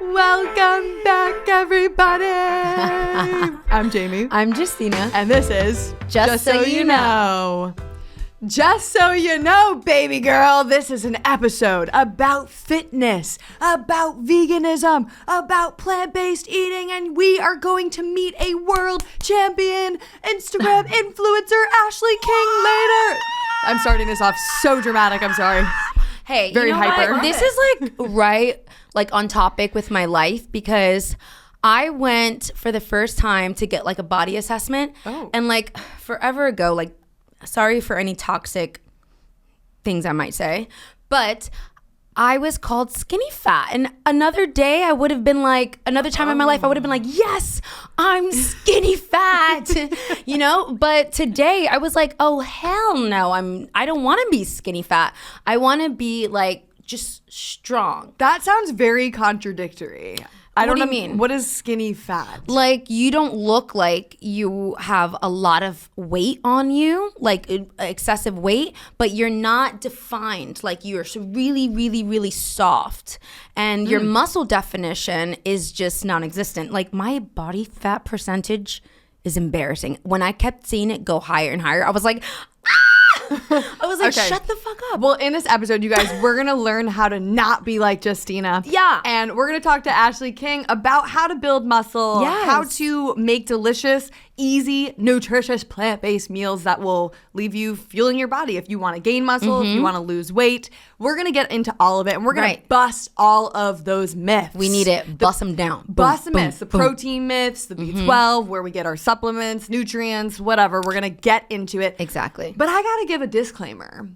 Welcome back, everybody. I'm Jamie. I'm Justina. And this is Just So You Know. Just so you know, baby girl, this is an episode about fitness, about veganism, about plant-based eating, and we are going to meet a world champion Instagram influencer, Ashley King, later. I'm starting this off so dramatic. I'm sorry. Hey, Very hyper. What? This is like on topic with my life because I went for the first time to get like a body assessment. Oh. And like forever ago, like sorry for any toxic things I might say, but I was called skinny fat. And another day I would have been like, another time in my life I would have been like, yes, I'm skinny fat, you know? But today I was like, oh, hell no, I don't want to be skinny fat. I want to be like just strong. That sounds very contradictory. I don't What do know. you mean? What is skinny fat? Like you don't look like you have a lot of weight on you, like excessive weight, but you're not defined. Like you're really, really, really soft. And your muscle definition is just non-existent. Like my body fat percentage is embarrassing. When I kept seeing it go higher and higher, I was like, I was like, Okay. shut the fuck up. Well, in this episode, you guys, we're going to learn how to not be like Justina. Yeah. And we're going to talk to Ashley King about how to build muscle, Yes. how to make delicious, easy, nutritious, plant-based meals that will leave you fueling your body if you want to gain muscle, if you want to lose weight. We're going to get into all of it, and we're going to Right. bust all of those myths. We need it. Bust them down. Bust the Boom, myths, the boom, boom. protein myths, the B12, where we get our supplements, nutrients, whatever. We're going to get into it. Exactly. But I got to give a disclaimer.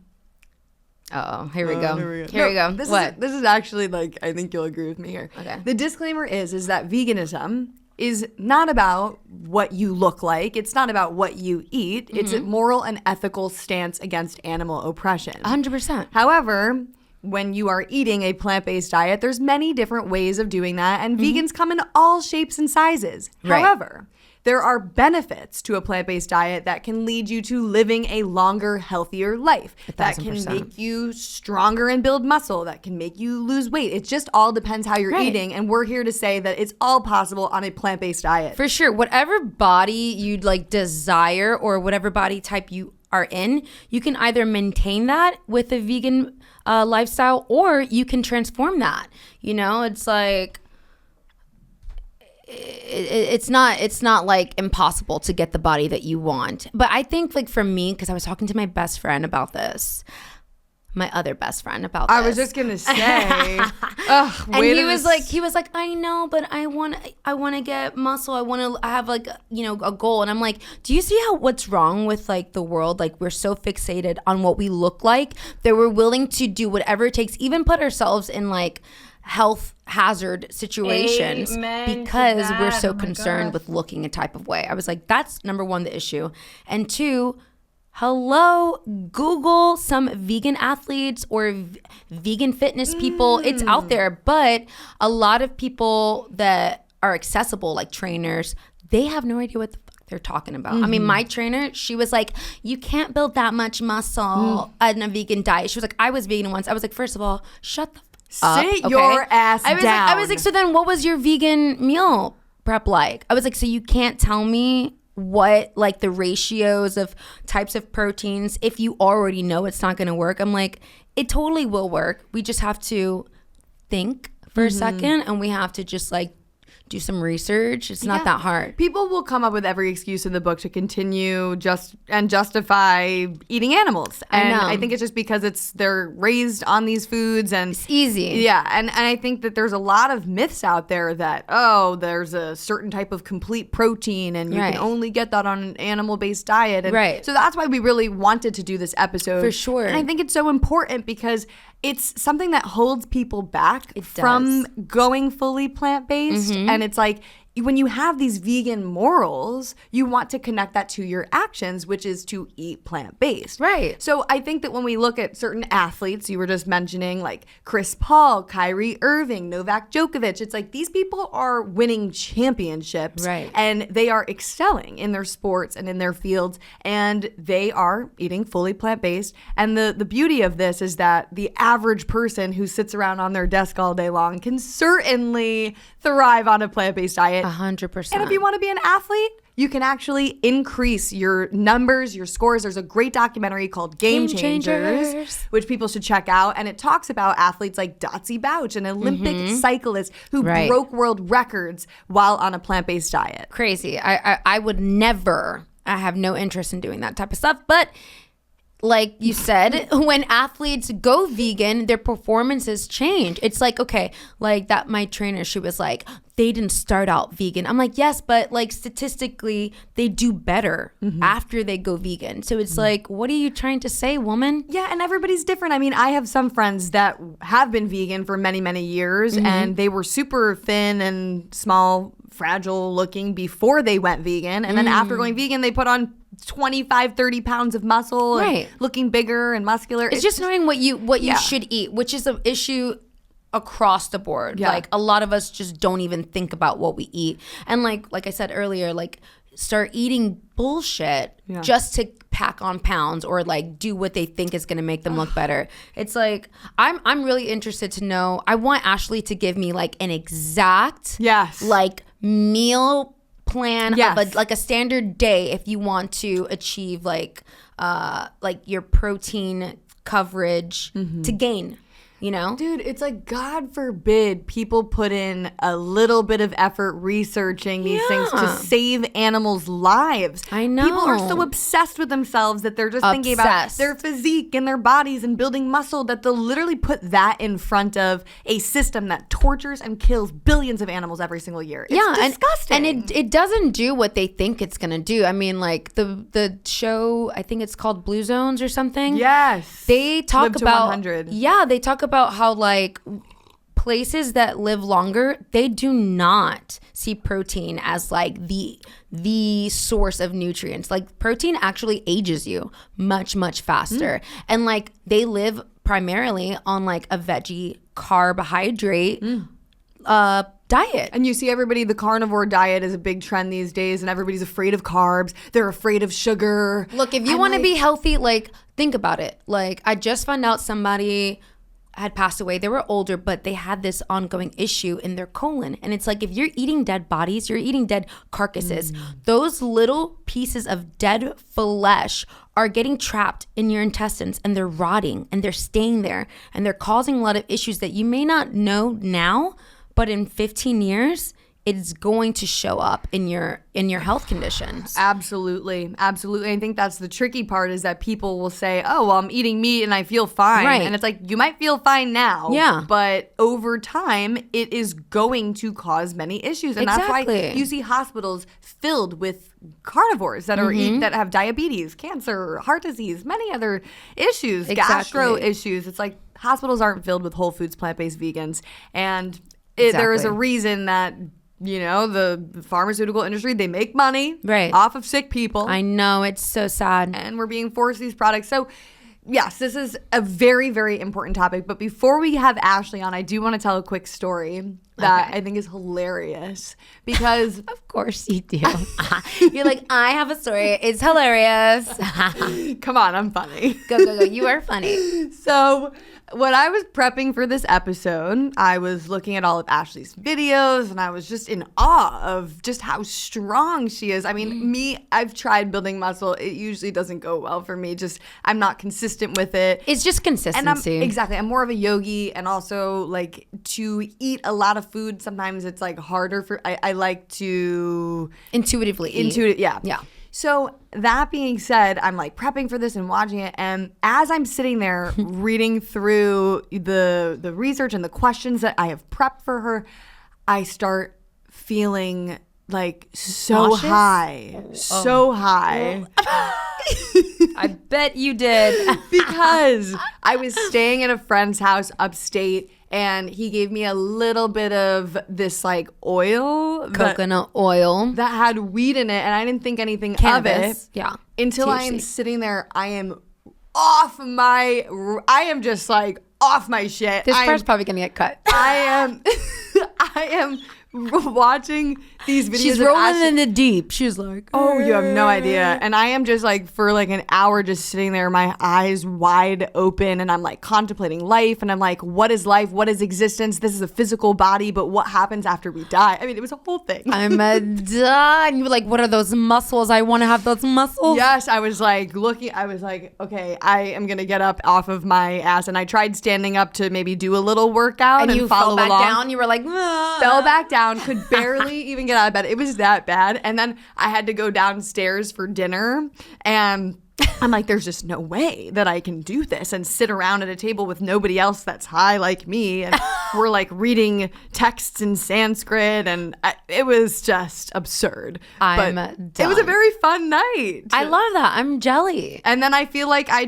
Uh-oh. Here we go. Here Here we go. This What? This is actually like, I think you'll agree with me here. Okay. The disclaimer is that veganism is not about what you look like. It's not about what you eat. It's a moral and ethical stance against animal oppression. 100%. However, when you are eating a plant-based diet, there's many different ways of doing that, and vegans come in all shapes and sizes. Right. However, there are benefits to a plant-based diet that can lead you to living a longer, healthier life. That can 1000%. make you stronger and build muscle. That can make you lose weight. It just all depends how you're Right. eating, and we're here to say that it's all possible on a plant-based diet. For sure. Whatever body you'd like desire or whatever body type you are in, you can either maintain that with a vegan lifestyle or you can transform that. You know, it's like it's not like impossible to get the body that you want. But I think like for me, because I was talking to my best friend about this, my other best friend about this. I was just gonna say, ugh, And he was like, I know, but I want to get muscle. I have like, you know, a goal. And I'm like, do you see what's wrong with like the world? Like we're so fixated on what we look like that we're willing to do whatever it takes, even put ourselves in like health hazard situations because we're so concerned with looking a type of way. I was like, that's number one, the issue. And two, hello, Google some vegan athletes or vegan fitness people. It's out there. But a lot of people that are accessible, like trainers, they have no idea what the fuck they're talking about. I mean, my trainer, she was like, you can't build that much muscle on a vegan diet. She was like, I was vegan once. I was like, first of all, shut the fuck up. sit your ass down. I was like, so then what was your vegan meal prep like? I was like, so you can't tell me what like the ratios of types of proteins if you already know it's not going to work. I'm like, it totally will work. We just have to think for a second and we have to just like do some research. It's not that hard. People will come up with every excuse in the book to continue justify eating animals. And know. I think it's just because they're raised on these foods and It's easy. yeah, and I think that there's a lot of myths out there that, oh, there's a certain type of complete protein and you Right. can only get that on an animal-based diet. And Right. so that's why we really wanted to do this episode. For sure. And I think it's so important because it's something that holds people back It from does. going fully plant-based. And it's like, when you have these vegan morals, you want to connect that to your actions, which is to eat plant-based. Right. So I think that when we look at certain athletes, you were just mentioning like Chris Paul, Kyrie Irving, Novak Djokovic, it's like these people are winning championships. Right. And they are excelling in their sports and in their fields, and they are eating fully plant-based. And the beauty of this is that the average person who sits around on their desk all day long can certainly thrive on a plant-based diet. 100%. And if you want to be an athlete, you can actually increase your numbers, your scores. There's a great documentary called Game Changers, which people should check out. And it talks about athletes like Dotsie Bouch, an Olympic cyclist who broke world records while on a plant-based diet. Crazy. I would never, I have no interest in doing that type of stuff. But like you said, when athletes go vegan, their performances change. It's like, okay, like that, my trainer, she was like, they didn't start out vegan. I'm like, yes, but like statistically, they do better after they go vegan. So it's like, what are you trying to say, woman? Yeah, and everybody's different. I mean, I have some friends that have been vegan for many, many years, and they were super thin and small, fragile looking before they went vegan. And then after going vegan, they put on 25, 30 pounds of muscle and looking bigger and muscular. It's just knowing what you should eat, which is an issue across the board. Like a lot of us just don't even think about what we eat. And like I said earlier, like start eating bullshit just to pack on pounds or like do what they think is going to make them look better. It's like I'm really interested to know. I want Ashley to give me like an exact like meal plan of like a standard day if you want to achieve like your protein coverage to gain. You know? Dude, it's like, God forbid people put in a little bit of effort researching these things to save animals' lives. I know. People are so obsessed with themselves that they're just thinking about their physique and their bodies and building muscle that they'll literally put that in front of a system that tortures and kills billions of animals every single year. It's disgusting. And it doesn't do what they think it's going to do. I mean, like the show, I think it's called Blue Zones or something. Yes. They talk Live about 100. Yeah, they talk about how like places that live longer, they do not see protein as like the source of nutrients. Like protein actually ages you much faster. And like they live primarily on like a veggie carbohydrate diet. And you see everybody, the carnivore diet is a big trend these days, and everybody's afraid of carbs. They're afraid of sugar. Look, if you want to be healthy, like think about it. Like I just found out somebody had passed away. They were older, but they had this ongoing issue in their colon. And it's like, if you're eating dead bodies, you're eating dead carcasses. Those little pieces of dead flesh are getting trapped in your intestines, and they're rotting and they're staying there, and they're causing a lot of issues that you may not know now, but in 15 years, it's going to show up in your health conditions. Absolutely. I think that's the tricky part, is that people will say, oh, well, I'm eating meat and I feel fine. Right. And it's like, you might feel fine now, but over time, it is going to cause many issues. And that's why you see hospitals filled with carnivores that are that have diabetes, cancer, heart disease, many other issues, gastro issues. It's like hospitals aren't filled with whole foods, plant-based vegans. And there is a reason that, you know, the pharmaceutical industry, they make money off of sick people. I know, it's so sad. And we're being forced these products. So yes, this is a very, very important topic. But before we have Ashley on, I do want to tell a quick story that I think is hilarious, because of course you do. You're like, I have a story. It's hilarious. Come on, I'm funny. Go. You are funny. So when I was prepping for this episode, I was looking at all of Ashley's videos, and I was just in awe of just how strong she is. I mean, I've tried building muscle. It usually doesn't go well for me. I'm not consistent with it. It's just consistency. And I'm more of a yogi, and also like to eat a lot of food. Sometimes it's like harder for, I like to intuitively eat. Yeah. So that being said, I'm like prepping for this and watching it, and as I'm sitting there reading through the research and the questions that I have prepped for her, I start feeling like so nauseous? high. I bet you did. Because I was staying at a friend's house upstate, and he gave me a little bit of this like oil Coconut oil. that had weed in it, and I didn't think anything Cannabis. of it. Yeah. Until I am THC. sitting there, I am just like off my shit. This part's probably gonna get cut. I am watching these videos. She's of rolling Ashley- in the deep. She's like, Oh, you have no idea. And I am just like for like an hour just sitting there, my eyes wide open, and I'm like contemplating life, and I'm like, what is life? What is existence? This is a physical body, but what happens after we die? I mean, it was a whole thing. I'm done. You were like, what are those muscles? I want to have those muscles. Yes, I was like looking, I was like, okay, I am going to get up off of my ass. And I tried standing up to maybe do a little workout And and you follow fell back along. down. You were like, "Ah." Fell back down, could barely even get out of bed. It was that bad. And then I had to go downstairs for dinner, and I'm like, there's just no way that I can do this and sit around at a table with nobody else that's high like me. And we're like reading texts in Sanskrit, and it was just absurd. I'm But it done. was a very fun night. I love that. I'm jelly. And then I feel like I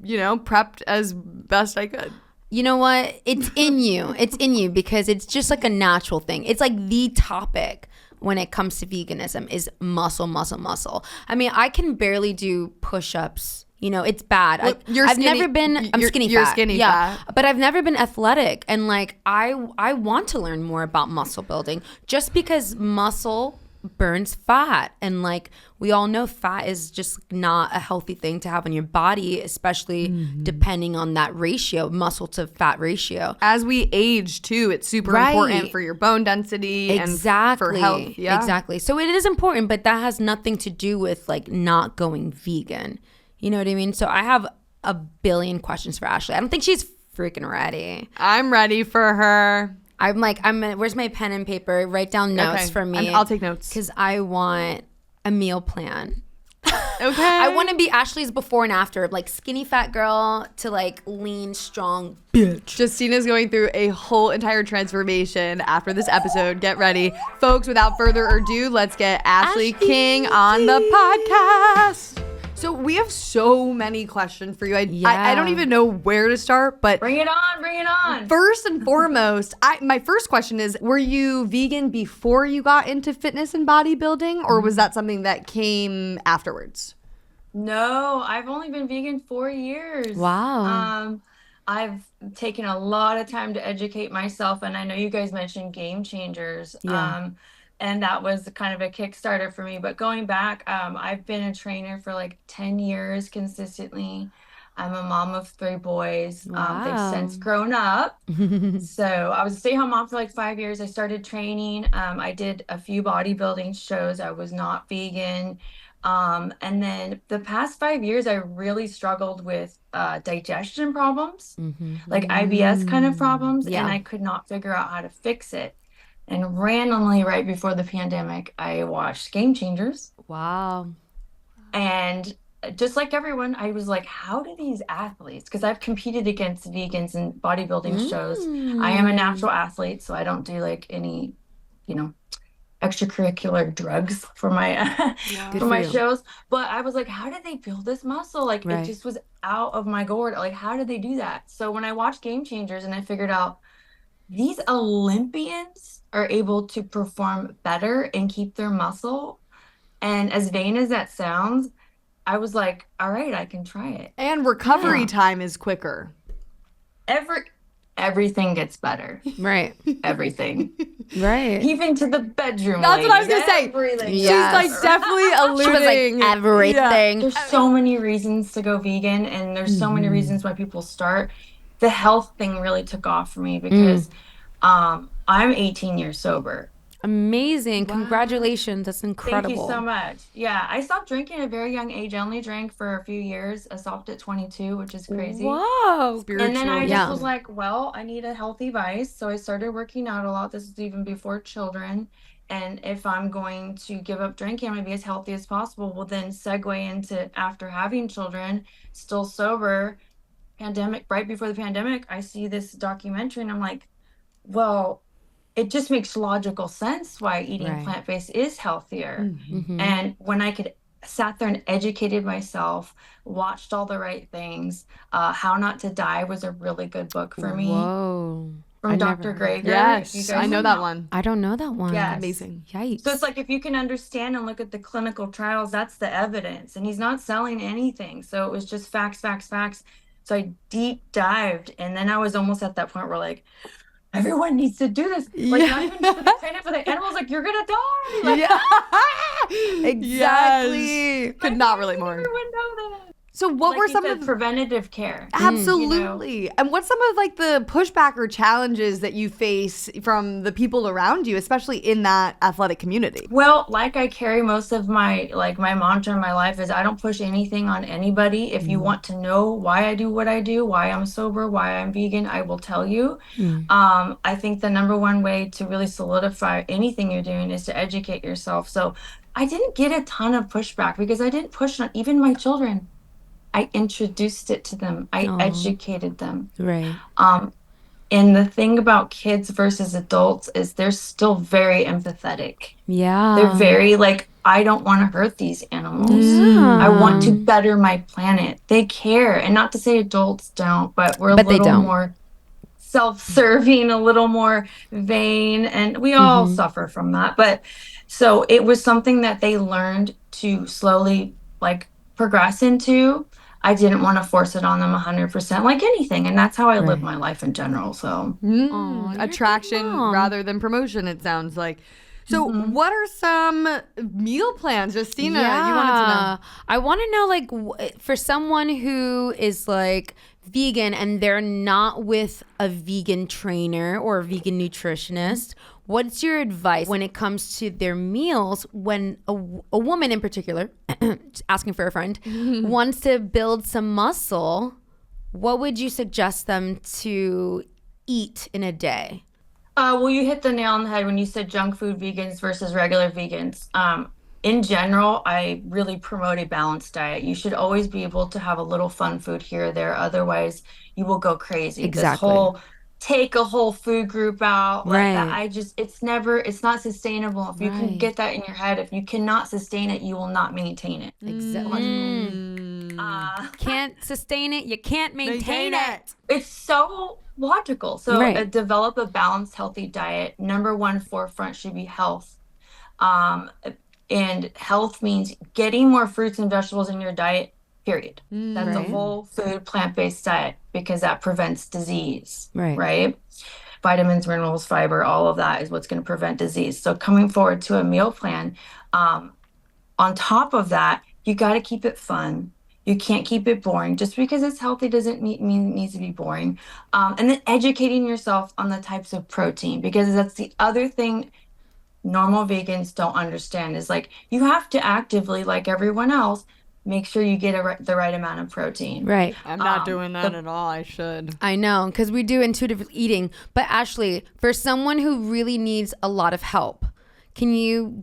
prepped as best I could. You know what? It's in you. It's in you because it's just like a natural thing. It's like the topic when it comes to veganism is muscle, muscle, muscle. I mean, I can barely do push-ups. You know, it's bad. Well, I've never been. I'm skinny fat. You're skinny fat. But I've never been athletic, and like I want to learn more about muscle building just because muscle burns fat, and like we all know fat is just not a healthy thing to have on your body, especially depending on that ratio, muscle to fat ratio. As we age too, it's super Right. important for your bone density Exactly. and for health. Yeah. Exactly. So it is important, but that has nothing to do with like not going vegan. You know what I mean? So I have a billion questions for Ashley. I don't think she's freaking ready. I'm ready for her. Where's my pen and paper? Write down notes Okay. for me. I'll take notes. Because I want a meal plan. Okay. I want to be Ashley's before and after, like skinny fat girl to like lean, strong bitch. Justina's going through a whole entire transformation after this episode. Get ready. Folks, without further ado, let's get Ashley King on the podcast. So we have so many questions for you. I don't even know where to start, but Bring it on. first and foremost, my first question is, were you vegan before you got into fitness and bodybuilding, or was that something that came afterwards? No, I've only been vegan 4 years. Wow. I've taken a lot of time to educate myself, and I know you guys mentioned Game Changers. Yeah. And that was kind of a Kickstarter for me. But going back, I've been a trainer for like 10 years consistently. I'm a mom of 3 boys. They've since grown up. So I was a stay-at-home mom for like 5 years. I started training. I did a few bodybuilding shows. I was not vegan. And then the past 5 years, I really struggled with digestion problems, like IBS kind of problems, Yeah. and I could not figure out how to fix it. And randomly, right before the pandemic, I watched Game Changers. Wow. And just like everyone, I was like, how do these athletes, because I've competed against vegans in bodybuilding shows. I am a natural athlete, so I don't do like any, extracurricular drugs for my Good for my you. shows. But I was like, how did they build this muscle? Like Right. it just was out of my gourd. Like, how did they do that? So when I watched Game Changers and I figured out these Olympians are able to perform better and keep their muscle. And as vain as that sounds, I was like, all right, I can try it. And recovery time is quicker. Everything gets better. Right. Everything. Right. Even to the bedroom. That's what I was ladies. gonna say. Everything. Yes. She's like definitely She was alluding. like everything. There's so many reasons to go vegan, and there's so many reasons why people start. The health thing really took off for me because I'm 18 years sober. Amazing. Congratulations. That's incredible. Thank you so much. Yeah, I stopped drinking at a very young age. I only drank for a few years. I stopped at 22, which is crazy. Whoa. Spiritual. And then I just Yeah. was like, well, I need a healthy vice. So I started working out a lot. This is even before children. And if I'm going to give up drinking, I'm going to be as healthy as possible. Well, then segue into after having children, still sober, pandemic, right before the pandemic, I see this documentary and I'm like, well, it just makes logical sense why eating Right. plant-based is healthier. Mhm. And when I could sat there and educated myself, watched all the right things. How Not to Die was a really good book for me. Whoa. From Dr. Greger. Yes, I know that one. I don't know that one. Yes. Amazing. Yikes. So it's like if you can understand and look at the clinical trials, that's the evidence. And he's not selling anything. So it was just facts, facts, facts. So I deep dived. And then I was almost at that point where like, everyone needs to do this. Like not even just for the planet, for the animals, like you're gonna die. Like, Exactly. like, Could not why relate doesn't more. everyone know that? So what Like were you some said, of preventative care? Absolutely. And what's some of like the pushback or challenges that you face from the people around you, especially in that athletic community? Well, like I carry most of my mantra in my life is I don't push anything on anybody. If you want to know why I do what I do, why I'm sober, why I'm vegan, I will tell you. I think the number one way to really solidify anything you're doing is to educate yourself. So I didn't get a ton of pushback because I didn't push on even my children. I introduced it to them. I educated them. Right. And the thing about kids versus adults is they're still very empathetic. Yeah. They're very like, I don't want to hurt these animals. I want to better my planet. They care. And not to say adults don't, but we're a little more self-serving, a little more vain, and we all suffer from that. But so it was something that they learned to slowly like progress into. I didn't want to force it on them 100% like anything. And that's how I live my life in general. So Attraction rather than promotion, it sounds like. So what are some meal plans? Justina, you wanted to know. I want to know, like, for someone who is like vegan and they're not with a vegan trainer or a vegan nutritionist, what's your advice when it comes to their meals when a woman in particular, just asking for a friend, wants to build some muscle? What would you suggest them to eat in a day? well, you hit the nail on the head when you said junk food vegans versus regular vegans. In general, I really promote a balanced diet. You should always be able to have a little fun food here or there. Otherwise, you will go crazy. Exactly. This whole take a whole food group out like that, Right. it's not sustainable. If you can get that in your head, if you cannot sustain it, you will not maintain it. Can't sustain it, you can't maintain it. It's so logical. So develop a balanced, healthy diet. Number one forefront should be health. And health means getting more fruits and vegetables in your diet, period. That's a whole food, plant-based diet because that prevents disease, right? Vitamins, minerals, fiber, all of that is what's going to prevent disease. So coming forward to a meal plan, on top of that, you got to keep it fun. You can't keep it boring. Just because it's healthy doesn't mean it needs to be boring. And then educating yourself on the types of protein, because that's the other thing normal vegans don't understand is like you have to actively, like everyone else, make sure you get the right amount of protein. Right. I'm not doing that at all. I should. I know, because we do intuitive eating. But Ashley, for someone who really needs a lot of help, can you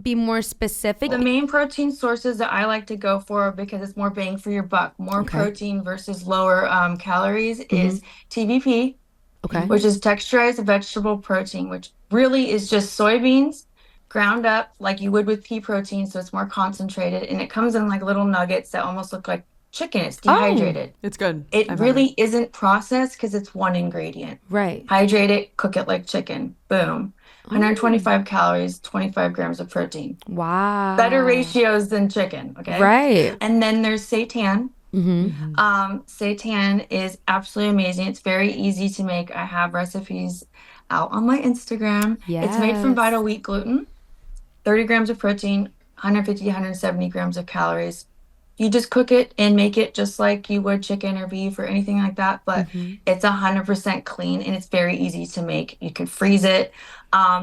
be more specific? The main protein sources that I like to go for, because it's more bang for your buck, more protein versus lower calories, is TVP, which is texturized vegetable protein, which really is just soybeans ground up like you would with pea protein, so it's more concentrated, and it comes in like little nuggets that almost look like chicken. It's dehydrated. It's good. It really isn't processed because it's one ingredient. Right. Hydrate it, cook it like chicken. Boom. 125 calories, 25 grams of protein. Wow. Better ratios than chicken. Okay. Right. And then there's seitan. Seitan is absolutely amazing. It's very easy to make. I have recipes out on my Instagram. It's made from vital wheat gluten, 30 grams of protein, 150, 170 grams of calories. You just cook it and make it just like you would chicken or beef or anything like that, but it's 100% clean and it's very easy to make. You can freeze it.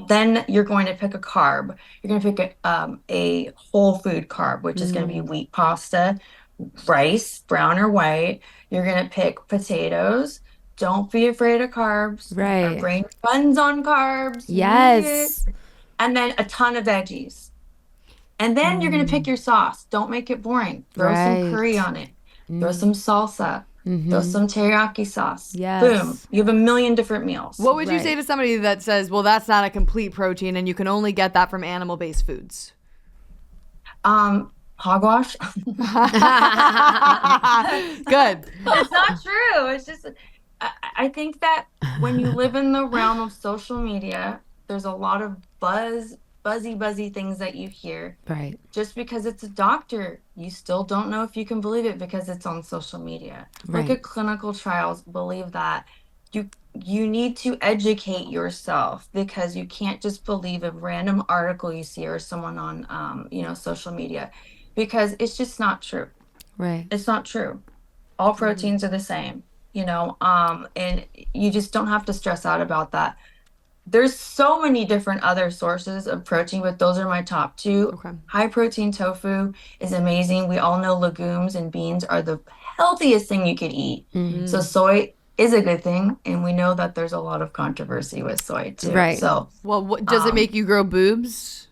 Then you're going to pick a carb. You're going to pick a whole food carb, which is going to be wheat pasta, rice, brown or white. You're going to pick potatoes. Don't be afraid of carbs. Right. Our brain runs on carbs. Yes. And then a ton of veggies. And then you're going to pick your sauce. Don't make it boring. Throw some curry on it. Throw some salsa. Throw some teriyaki sauce. Yes. Boom. You have a million different meals. What would you say to somebody that says, well, that's not a complete protein and you can only get that from animal-based foods? hogwash. Good. It's not true. It's just, I think that when you live in the realm of social media, there's a lot of buzzy things that you hear. Right. Just because it's a doctor, you still don't know if you can believe it because it's on social media. Look Right. at clinical trials, believe that. You need to educate yourself because you can't just believe a random article you see or someone on social media, because it's just not true. Right. It's not true. All proteins are the same, and you just don't have to stress out about that. There's so many different other sources of protein, but those are my top two. Okay. High protein tofu is amazing. We all know legumes and beans are the healthiest thing you could eat. So soy is a good thing, and we know that there's a lot of controversy with soy too. Right. So, Well, does it make you grow boobs?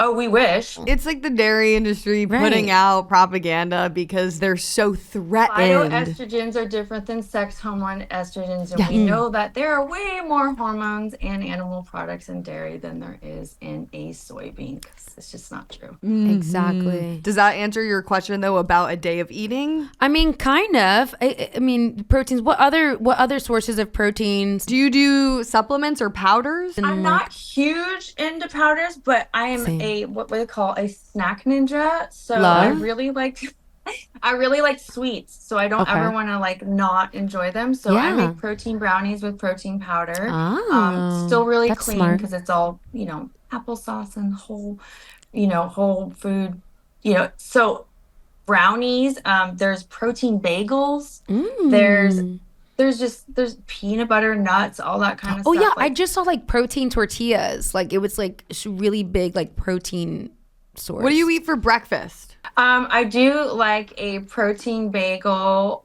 oh, we wish. It's like the dairy industry putting out propaganda because they're so threatened. Phytoestrogens are different than sex hormone estrogens, and we know that there are way more hormones and animal products in dairy than there is in a soybean, because it's just not true. Exactly. Does that answer your question though about a day of eating? I mean, kind of. I mean, proteins. What other sources of proteins? Do you do supplements or powders? I'm not huge into powders, but I am Same. what they call a snack ninja. So Love. I really like sweets. So I don't ever want to like not enjoy them. So I make protein brownies with protein powder. Still really that's clean smart. because it's all, applesauce and whole food, so brownies, there's protein bagels. There's peanut butter, nuts, all that kind of Oh stuff. yeah, I just saw like protein tortillas. Like it was like really big, like protein source. What do you eat for breakfast? I do like a protein bagel,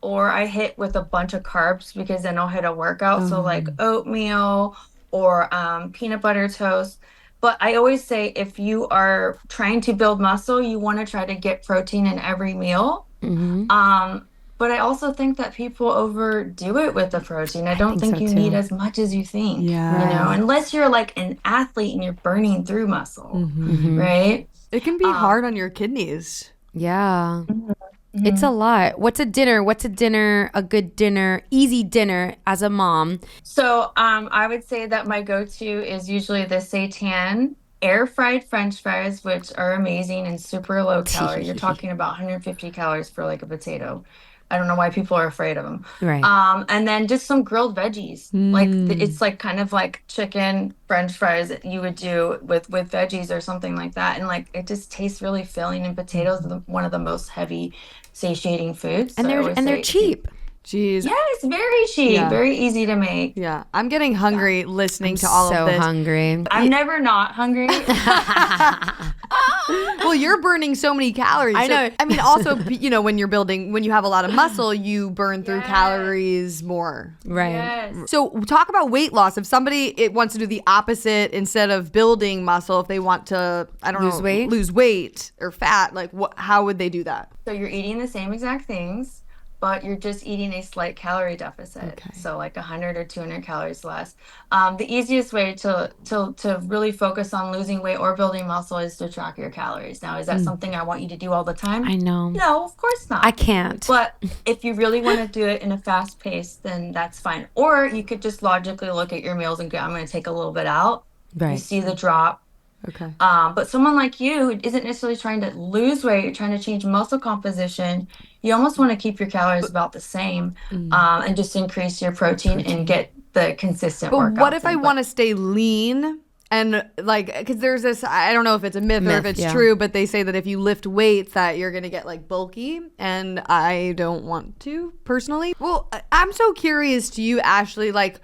or I hit with a bunch of carbs because then I'll hit a workout. So like oatmeal or peanut butter toast. But I always say if you are trying to build muscle, you want to try to get protein in every meal. But I also think that people overdo it with the protein. I don't think so you too. need as much as you think. Yeah. Unless you're like an athlete and you're burning through muscle, right? It can be hard on your kidneys. Yeah. It's a lot. What's a dinner? A good dinner, easy dinner as a mom? So I would say that my go-to is usually the seitan air fried French fries, which are amazing and super low calorie. You're talking about 150 calories for like a potato. I don't know why people are afraid of them. Right. And then just some grilled veggies. Like it's like kind of like chicken French fries that you would do with veggies or something like that. And like it just tastes really filling. And potatoes are one of the most heavy satiating foods. And they're cheap. Jeez. Yeah, it's very cheap, very easy to make. Yeah. I'm getting hungry listening to all of this. So hungry. I'm never not hungry. Well, you're burning so many calories. I know. I mean, also, when you have a lot of muscle, you burn through calories more. Right. Yes. So talk about weight loss. If somebody wants to do the opposite instead of building muscle, if they want to, lose weight or fat, like how would they do that? So you're eating the same exact things, but you're just eating a slight calorie deficit. Okay. So like 100 or 200 calories less. The easiest way to really focus on losing weight or building muscle is to track your calories. Now, is that something I want you to do all the time? I know. No, of course not. I can't. But if you really want to do it in a fast pace, then that's fine. Or you could just logically look at your meals and go, I'm going to take a little bit out. You Right. see the drop. Okay. But someone like you who isn't necessarily trying to lose weight, you're trying to change muscle composition, you almost want to keep your calories about the same, and just increase your protein and get the consistent But workouts. what if I want to stay lean? And like, because there's this, I don't know if it's a myth or if it's true, but they say that if you lift weights that you're going to get like bulky, and I don't want to personally. Well, I'm so curious to you, Ashley, like,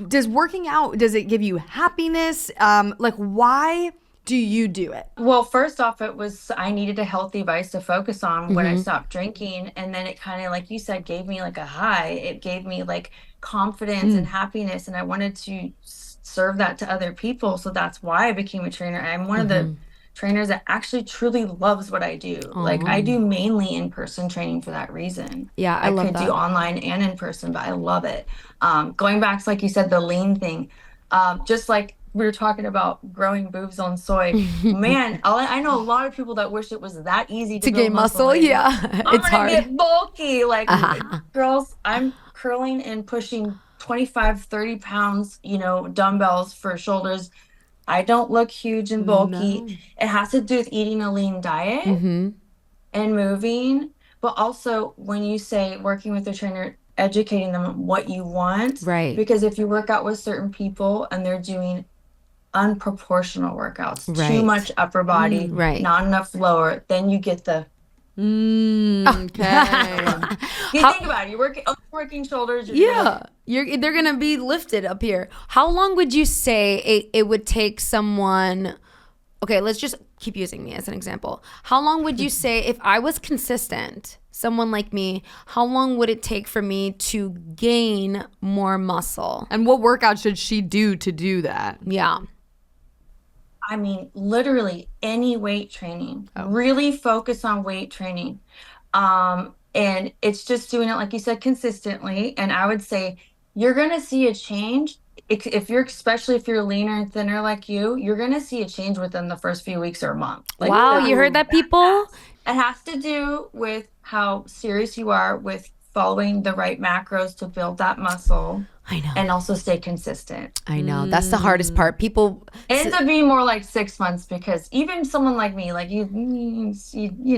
does working out, does it give you happiness? Like, why do you do it? Well, first off, it was I needed a healthy vice to focus on when I stopped drinking. And then it kind of, like you said, gave me like a high. It gave me like confidence and happiness. And I wanted to serve that to other people. So that's why I became a trainer. I'm one of the trainers that actually truly loves what I do. Like I do mainly in-person training for that reason. Yeah, I love could that. do online and in person, but I love it. Going back to, like you said, the lean thing, just like we were talking about growing boobs on soy. Man, I know a lot of people that wish it was that easy to build gain muscle, like, yeah. I'm It's gonna hard. get bulky. Like girls, I'm curling and pushing 25, 30 pounds, dumbbells for shoulders. I don't look huge and bulky. No. It has to do with eating a lean diet and moving, but also when you say working with a trainer, educating them on what you want. Right. Because if you work out with certain people and they're doing unproportional workouts, too Right. much upper body, Right. not enough lower, then you get the Okay. you think about it, you're working shoulders, Yeah, they're gonna be lifted up here. How long would you say it would take someone? Okay, let's just keep using me as an example. How long would you say if I was consistent, someone like me, how long would it take for me to gain more muscle? And what workout should she do to do that? Yeah. I mean, literally any weight training. Really focus on weight training. And it's just doing it, like you said, consistently. And I would say you're going to see a change. Especially if you're leaner and thinner like you're going to see a change within the first few weeks or a month. Like, Wow, you heard that, people? It has to do with how serious you are with following the right macros to build that muscle. I know. And also stay consistent. I know. That's the hardest part. People It ends up being more like 6 months because even someone like me, like you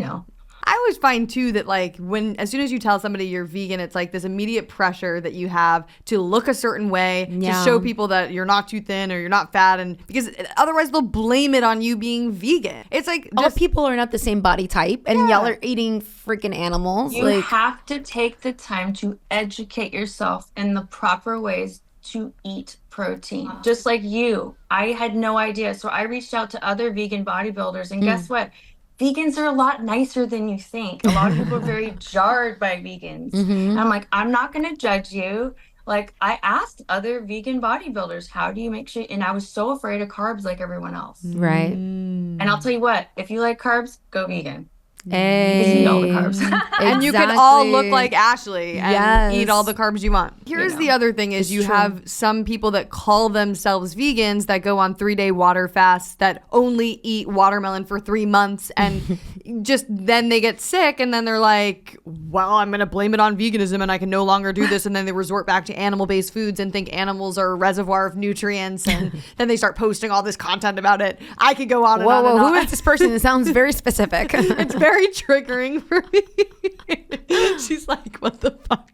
know. I always find too that like as soon as you tell somebody you're vegan, it's like this immediate pressure that you have to look a certain way to show people that you're not too thin or you're not fat, and because otherwise they'll blame it on you being vegan. It's like all people are not the same body type, and y'all are eating freaking animals. You have to take the time to educate yourself in the proper ways to eat protein. Just like you, I had no idea, so I reached out to other vegan bodybuilders, and guess what? Vegans are a lot nicer than you think. A lot of people are very jarred by vegans. I'm like, I'm not going to judge you. Like, I asked other vegan bodybuilders, how do you make sure? And I was so afraid of carbs like everyone else. Right. And I'll tell you what, if you like carbs, go vegan. Hey. Eat all the carbs. And you can all look like Ashley and eat all the carbs you want. Here's the other thing is you have some people that call themselves vegans that go on 3-day water fasts that only eat watermelon for 3 months, and just then they get sick, and then they're like, well, I'm going to blame it on veganism and I can no longer do this. And then they resort back to animal-based foods and think animals are a reservoir of nutrients. And then they start posting all this content about it. I could go on and on and on. Who is this person? It sounds very specific. It's very triggering for me. She's like, what the fuck?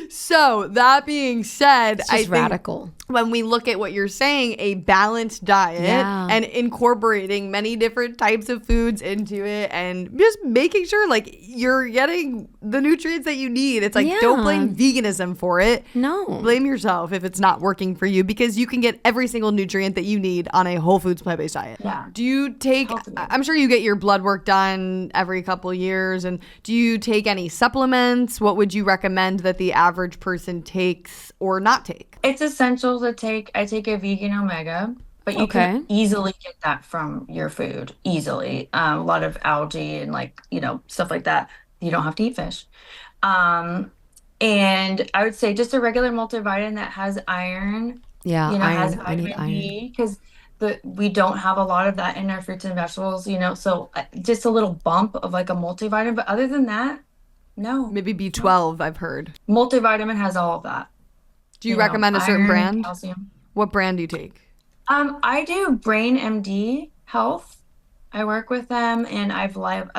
So that being said, It's just radical. When we look at what you're saying, a balanced diet and incorporating many different types of foods into it and just making sure like you're getting the nutrients that you need. It's like, don't blame veganism for it. No. Blame yourself if it's not working for you, because you can get every single nutrient that you need on a whole foods plant-based diet. Yeah. Do you take, I'm sure you get your blood work done every couple years, and do you take any supplements? What would you recommend that the average person takes or not take? It's essential to take. I take a vegan omega, but you can easily get that from your food. Easily. A lot of algae and stuff like that. You don't have to eat fish. And I would say just a regular multivitamin that has iron. Yeah, iron. Has vitamin D, because we don't have a lot of that in our fruits and vegetables, so just a little bump of like a multivitamin. But other than that, no. Maybe B12, I've heard. Multivitamin has all of that. Do you recommend a certain iron, brand? Calcium. What brand do you take? I do Brain MD Health. I work with them, and I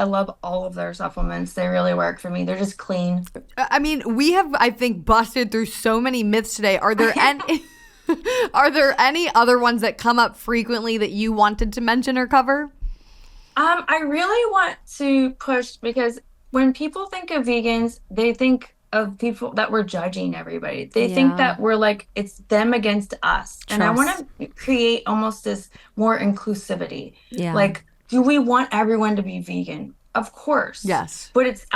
love all of their supplements. They really work for me. They're just clean. I mean, we have, I think, busted through so many myths today. Are there any are there any other ones that come up frequently that you wanted to mention or cover? I really want to push, because when people think of vegans, they think of people that we're judging everybody. They think that we're like, it's them against us. And I want to create almost this more inclusivity. Yeah. Like, do we want everyone to be vegan? Of course. Yes. But it's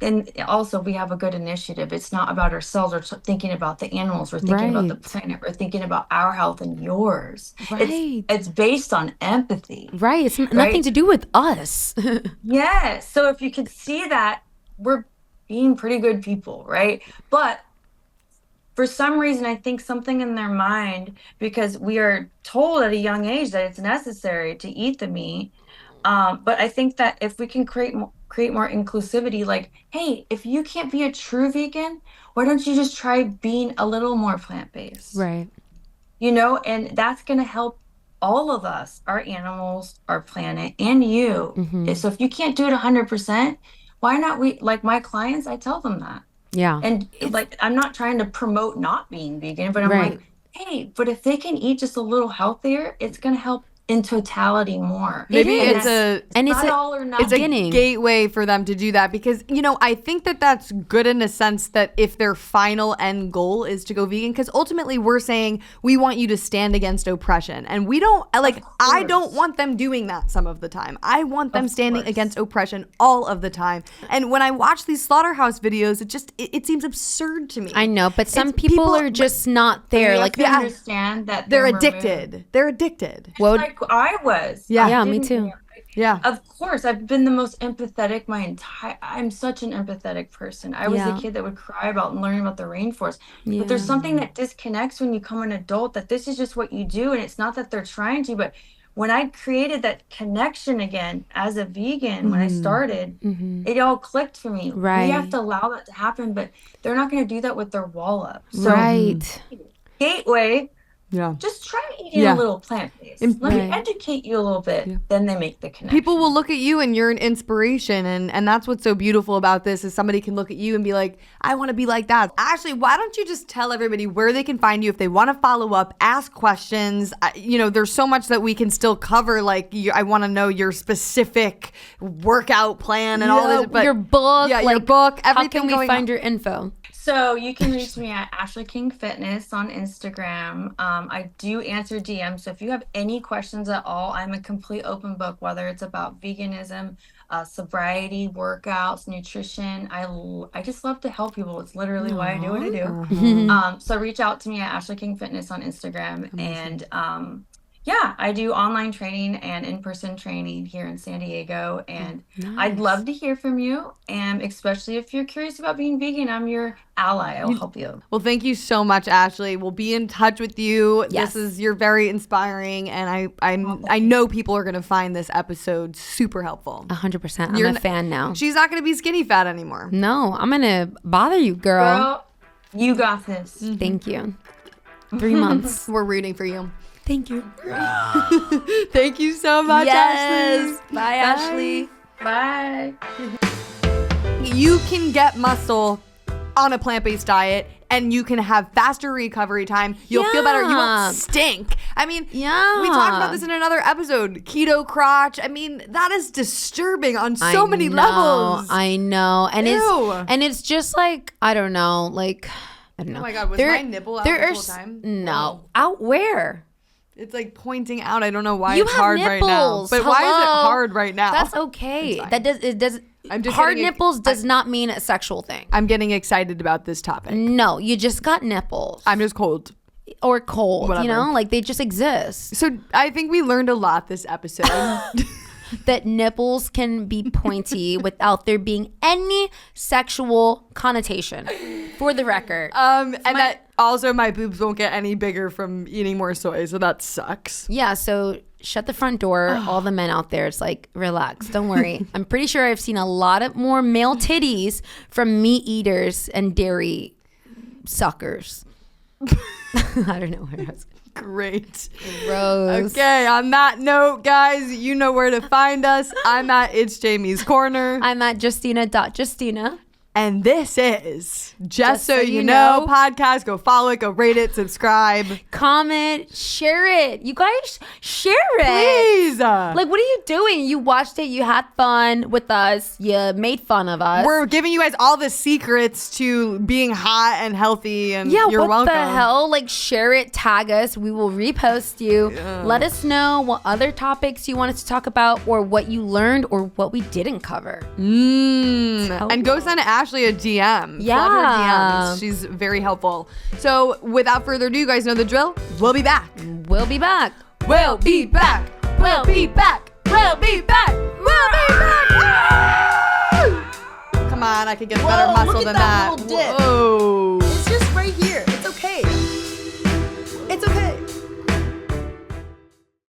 and also we have a good initiative. It's not about ourselves. We're thinking about the animals. We're thinking about the planet. We're thinking about our health and yours. Right. It's based on empathy. Right. It's nothing to do with us. Yes. So if you could see that, we're being pretty good people, right? But for some reason, I think something in their mind, because we are told at a young age that it's necessary to eat the meat. But I think that if we can create more inclusivity, like, hey, if you can't be a true vegan, why don't you just try being a little more plant-based? Right. And that's going to help all of us, our animals, our planet, and you. So if you can't do it 100%, why not like my clients, I tell them that. Yeah. And like, I'm not trying to promote not being vegan, but I'm like, hey, but if they can eat just a little healthier, it's going to help in totality more. Maybe it's not all or nothing. It's a gateway for them to do that, because I think that that's good in a sense that if their final end goal is to go vegan, because ultimately we're saying we want you to stand against oppression, and we don't I don't want them doing that some of the time. I want them standing against oppression all of the time. And when I watch these slaughterhouse videos, it seems absurd to me. I know, but some people are just not there. Like, they understand that they're addicted. They're addicted. Well, like I was. Yeah, me too. Yeah. Of course, I've been the most empathetic I'm such an empathetic person. I was the kid that would cry about learning about the rainforest. But there's something that disconnects when you become an adult, that this is just what you do, and it's not that they're trying to, but when I created that connection again as a vegan, when I started, it all clicked for me. Right. We have to allow that to happen, but they're not going to do that with their wall up. So, gateway. Yeah. Just try eating a little plant-based. Let me educate you a little bit. Yeah. Then they make the connection. People will look at you and you're an inspiration. And that's what's so beautiful about this, is somebody can look at you and be like, I want to be like that. Ashley, why don't you just tell everybody where they can find you if they want to follow up, ask questions. There's so much that we can still cover. Like, I want to know your specific workout plan and all this. But your book. Yeah, your book. Everything. How can we find your info? So you can reach me at Ashley King Fitness on Instagram. I do answer DMs. So if you have any questions at all, I'm a complete open book, whether it's about veganism, sobriety, workouts, nutrition. I just love to help people. It's literally why I do what I do. So reach out to me at Ashley King Fitness on Instagram. Amazing. And I do online training and in-person training here in San Diego. And I'd love to hear from you. And especially if you're curious about being vegan, I'm your ally. I'll help you. Well, thank you so much, Ashley. We'll be in touch with you. Yes. You're very inspiring. And I know people are going to find this episode super helpful. 100%. I'm a fan now. She's not going to be skinny fat anymore. No, I'm going to bother you, girl. You got this. Thank you. 3 months. We're rooting for you. Thank you. Thank you so much, Ashley. Bye, Ashley. Bye. You can get muscle on a plant-based diet, and you can have faster recovery time. You'll feel better. You won't stink. I mean, we talked about this in another episode. Keto crotch. I mean, that is disturbing on so many levels. I know. And it's just like, I don't know. Like, I don't know. Oh my God, was my nipple out this whole time? No. Out where? It's like pointing out. I don't know why you it's hard nipples. right now. But why is it hard right now? That's okay. I'm just hard nipples does not mean a sexual thing. I'm getting excited about this topic. No, you just got nipples. I'm just cold. Or cold, Whatever. like they just exist. So I think we learned a lot this episode. That nipples can be pointy without there being any sexual connotation, for the record. That also my boobs won't get any bigger from eating more soy, so that sucks. Yeah, so shut the front door. All the men out there, it's like, relax, don't worry. I'm pretty sure I've seen a lot of more male titties from meat eaters and dairy suckers. I don't know where I was. Great. Gross. Okay, on that note, guys, you know where to find us. I'm at It's Jamie's Corner. I'm at Justina.Justina. And this is Just So You Know podcast. Go follow it, go rate it, subscribe. Comment, share it. You guys, share it. Please. Like, what are you doing? You watched it, you had fun with us, you made fun of us. We're giving you guys all the secrets to being hot and healthy, and you're welcome. What the hell? Like, share it, tag us. We will repost you. Yeah. Let us know what other topics you want us to talk about, or what you learned, or what we didn't cover. And go send Ashley a DM. Yeah. Flood her DMs. She's very helpful. So without further ado, you guys know the drill. We'll be back. We'll be back. We'll be back. We'll be back. We'll be back. We'll be back. Ah! Come on, I could get a better muscle than that. Little dip. Whoa. just right here. It's okay.